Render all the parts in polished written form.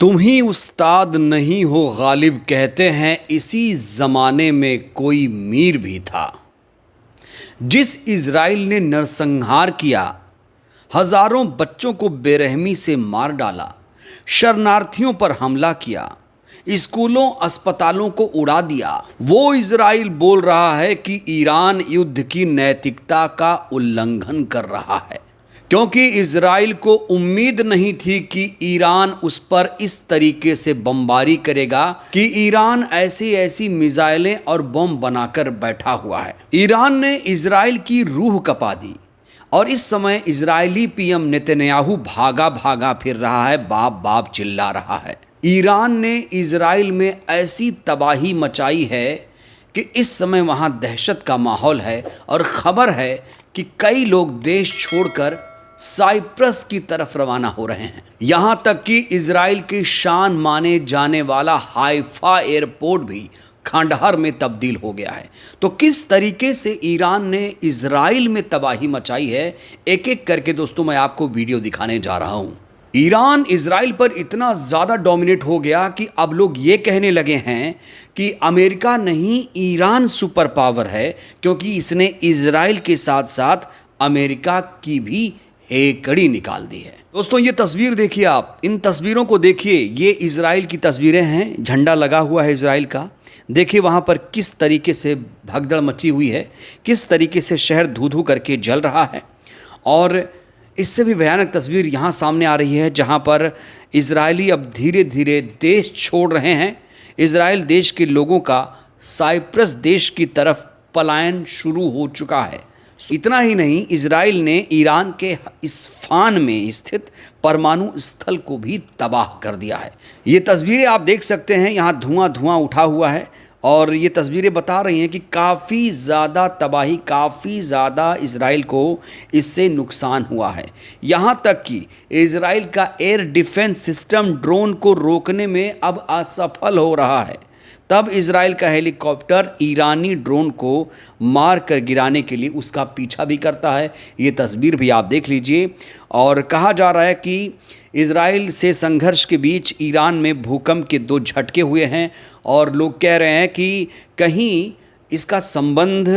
तुम ही उस्ताद नहीं हो गालिब, कहते हैं इसी ज़माने में कोई मीर भी था। जिस इज़राइल ने नरसंहार किया, हज़ारों बच्चों को बेरहमी से मार डाला, शरणार्थियों पर हमला किया, स्कूलों अस्पतालों को उड़ा दिया, वो इज़राइल बोल रहा है कि ईरान युद्ध की नैतिकता का उल्लंघन कर रहा है, क्योंकि इज़राइल को उम्मीद नहीं थी कि ईरान उस पर इस तरीके से बमबारी करेगा कि ईरान ऐसी मिसाइलें और बम बनाकर बैठा हुआ है। ईरान ने इज़राइल की रूह कपा दी और इस समय इज़राइली पीएम नेतन्याहू भागा भागा फिर रहा है, बाप बाप चिल्ला रहा है। ईरान ने इज़राइल में ऐसी तबाही मचाई है कि इस समय वहाँ दहशत का माहौल है और ख़बर है कि कई लोग देश छोड़कर साइप्रस की तरफ रवाना हो रहे हैं। यहाँ तक कि इज़राइल की शान माने जाने वाला हाइफा एयरपोर्ट भी खंडहर में तब्दील हो गया है। तो किस तरीके से ईरान ने इज़राइल में तबाही मचाई है, एक एक करके दोस्तों मैं आपको वीडियो दिखाने जा रहा हूँ। ईरान इज़राइल पर इतना ज़्यादा डोमिनेट हो गया कि अब लोग ये कहने लगे हैं कि अमेरिका नहीं, ईरान सुपर पावर है, क्योंकि इसने इज़राइल के साथ साथ अमेरिका की भी कड़ी निकाल दी है। दोस्तों ये तस्वीर देखिए, आप इन तस्वीरों को देखिए, ये इज़राइल की तस्वीरें हैं, झंडा लगा हुआ है इज़राइल का। देखिए वहाँ पर किस तरीके से भगदड़ मची हुई है, किस तरीके से शहर धू धू करके जल रहा है। और इससे भी भयानक तस्वीर यहाँ सामने आ रही है, जहाँ पर इज़राइली अब धीरे धीरे देश छोड़ रहे हैं। इज़राइल देश के लोगों का साइप्रस देश की तरफ पलायन शुरू हो चुका है। इतना ही नहीं, इज़राइल ने ईरान के इस्फान में स्थित परमाणु स्थल को भी तबाह कर दिया है। ये तस्वीरें आप देख सकते हैं, यहाँ धुआं धुआं उठा हुआ है और ये तस्वीरें बता रही हैं कि काफ़ी ज़्यादा तबाही, काफ़ी ज़्यादा इज़राइल को इससे नुकसान हुआ है। यहाँ तक कि इज़राइल का एयर डिफेंस सिस्टम ड्रोन को रोकने में अब असफल हो रहा है। तब इज़राइल का हेलीकॉप्टर ईरानी ड्रोन को मार कर गिराने के लिए उसका पीछा भी करता है। ये तस्वीर भी आप देख लीजिए। और कहा जा रहा है कि इज़राइल से संघर्ष के बीच ईरान में भूकंप के 2 झटके हुए हैं और लोग कह रहे हैं कि कहीं इसका संबंध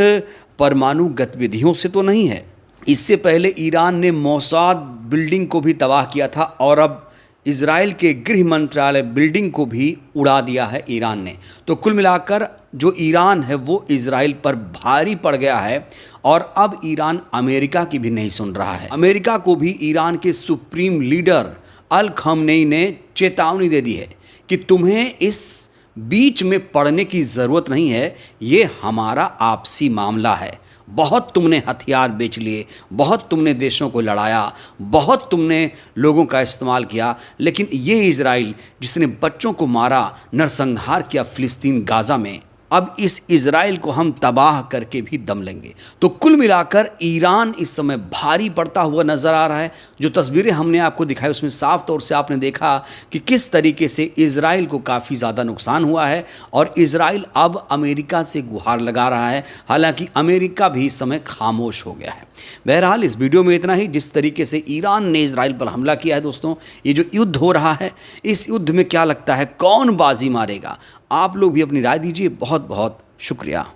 परमाणु गतिविधियों से तो नहीं है। इससे पहले ईरान ने मोसाद बिल्डिंग को भी तबाह किया था और अब इज़राइल के गृह मंत्रालय बिल्डिंग को भी उड़ा दिया है ईरान ने। तो कुल मिलाकर जो ईरान है वो इज़राइल पर भारी पड़ गया है और अब ईरान अमेरिका की भी नहीं सुन रहा है। अमेरिका को भी ईरान के सुप्रीम लीडर अल खमेनी ने चेतावनी दे दी है कि तुम्हें इस बीच में पड़ने की ज़रूरत नहीं है, ये हमारा आपसी मामला है। बहुत तुमने हथियार बेच लिए, बहुत तुमने देशों को लड़ाया, बहुत तुमने लोगों का इस्तेमाल किया, लेकिन ये इज़राइल जिसने बच्चों को मारा, नरसंहार किया फ़िलिस्तीन गाज़ा में, अब इस इज़राइल को हम तबाह करके भी दम लेंगे। तो कुल मिलाकर ईरान इस समय भारी पड़ता हुआ नज़र आ रहा है। जो तस्वीरें हमने आपको दिखाई उसमें साफ तौर से आपने देखा कि किस तरीके से इज़राइल को काफ़ी ज़्यादा नुकसान हुआ है और इज़राइल अब अमेरिका से गुहार लगा रहा है। हालांकि अमेरिका भी इस समय खामोश हो गया है। बहरहाल इस वीडियो में इतना ही। जिस तरीके से ईरान ने इज़राइल पर हमला किया है दोस्तों, ये जो युद्ध हो रहा है, इस युद्ध में क्या लगता है कौन बाजी मारेगा? आप लोग भी अपनी राय दीजिए। बहुत बहुत शुक्रिया।